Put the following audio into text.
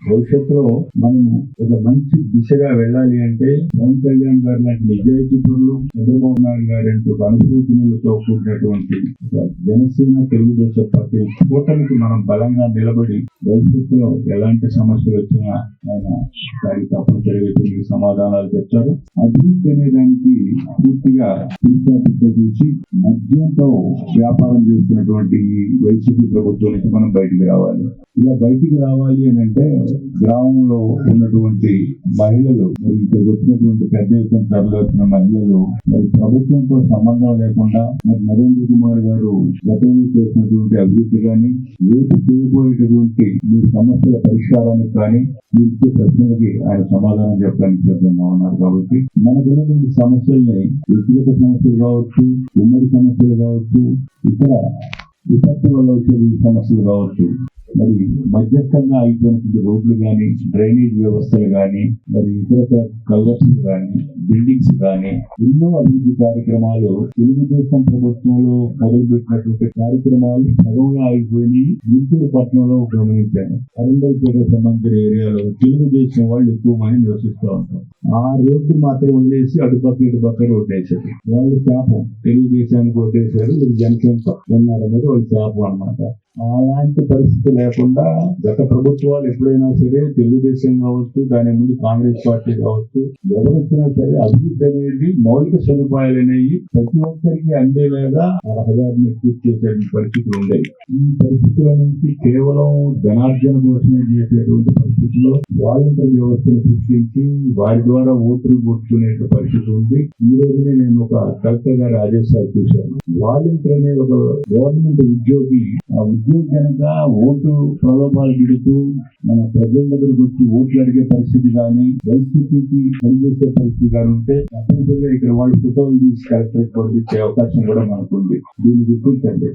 భవిష్యత్తులో మనము ఒక మంచి దిశగా వెళ్ళాలి అంటే పవన్ కళ్యాణ్ గారు లాంటి నిజాయితీ పరులు, చంద్రబాబు నాయుడు గారు అంటే ఒక అనుభూతులతో కూడినటువంటి ఒక జనసేన తెలుగుదేశం పార్టీ కూటమికి మనం బలంగా నిలబడి భవిష్యత్తులో ఎలాంటి సమస్యలు వచ్చినా ఆయన దానికి తప్పనిసరిగా తిరిగి సమాధానాలు చెప్తారు. అభివృద్ధి అనే దానికి పూర్తిగా చూసి మద్యంతో వ్యాపారం చేస్తున్నటువంటి వైసీపీ ప్రభుత్వం నుంచి మనం బయటికి రావాలి. ఇలా బయటికి రావాలి అని అంటే గ్రామంలో ఉన్నటువంటి మహిళలు, మరి ఇక్కడికి వచ్చినటువంటి పెద్ద ఎత్తున తరలి వచ్చిన మహిళలు మరి ప్రభుత్వంతో సంబంధం లేకుండా మరి నరేంద్ర కుమార్ గారు గతంలో చేసినటువంటి అభివృద్ధి కానీ, రేపు చేయబోయేటటువంటి మీ సమస్యల పరిష్కారానికి కానీ మీరు ఇచ్చే ప్రశ్నలకి ఆయన సమాధానం చెప్పడానికి సిద్ధంగా ఉన్నారు. కాబట్టి మనకున్నటువంటి సమస్యల్ని వ్యక్తిగత సమస్యలు కావచ్చు, ఉమ్మడి సమస్యలు కావచ్చు, ఇతర విపత్తు వల్ల వచ్చే సమస్యలు కావచ్చు, మరి మధ్యస్థంగా అయిపోయినటువంటి రోడ్లు కానీ, డ్రైనేజ్ వ్యవస్థలు కానీ, మరి ఇతర కల్వర్స్ కానీ, బిల్డింగ్స్ కానీ ఎన్నో అభివృద్ధి కార్యక్రమాలు తెలుగుదేశం ప్రభుత్వంలో మొదలుపెట్టినటువంటి కార్యక్రమాలు సగంలో ఆగిపోయి గుంటూరు పట్టణంలో గమనించాను. అరండల్పేట సంబంధించిన ఏరియాలో తెలుగుదేశం వాళ్ళు ఎక్కువ మంది నివసిస్తూ ఉంటారు. ఆ రోడ్డు మాత్రం వదిలేసి అటుపక్క ఇటుపక్క రోడ్డు వేసారు. వాళ్ళు శాపం, తెలుగుదేశానికి ఓటేశారు, జనసేన ఉన్నారనేది వాళ్ళ శాపం అన్నమాట. అలాంటి పరిస్థితి లేకుండా గత ప్రభుత్వాలు ఎప్పుడైనా సరే తెలుగుదేశం కావచ్చు, దాని ముందు కాంగ్రెస్ పార్టీ కావచ్చు, ఎవరు వచ్చినా సరే అభివృద్ధి అనేది మౌలిక సదుపాయాలు అనేవి ప్రతి ఒక్కరికి అందేలాగా ఆ రహదారిని పూర్తి చేసే పరిస్థితులు ఉండేవి. ఈ పరిస్థితుల నుంచి కేవలం ధనార్జన కోసమే చేసేటువంటి పరిస్థితుల్లో వాలంటీర్ వ్యవస్థను సృష్టించి వారి ద్వారా ఓట్లు కూర్చునే పరిస్థితి ఉంది. ఈ రోజునే నేను ఒక కలెక్టర్ గారి ఆదేశాలు చూశాను. వాలంటీర్ అనే ఒక గవర్నమెంట్ ఉద్యోగి, ఆ ఉద్యోగి కనుక ఓటు ప్రలోభాలు పెడుతూ మన ప్రజల దగ్గరకు వచ్చి ఓట్లు అడిగే పరిస్థితి కానీ, వైసీపీకి పనిచేసే పరిస్థితి కానీ ఉంటే తప్పనిసరిగా ఇక్కడ వాళ్ళు ఫోటోలు తీసి కలెక్టరేట్ పంపించే అవకాశం కూడా మనకు ఉంది. దీన్ని గుర్తించండి.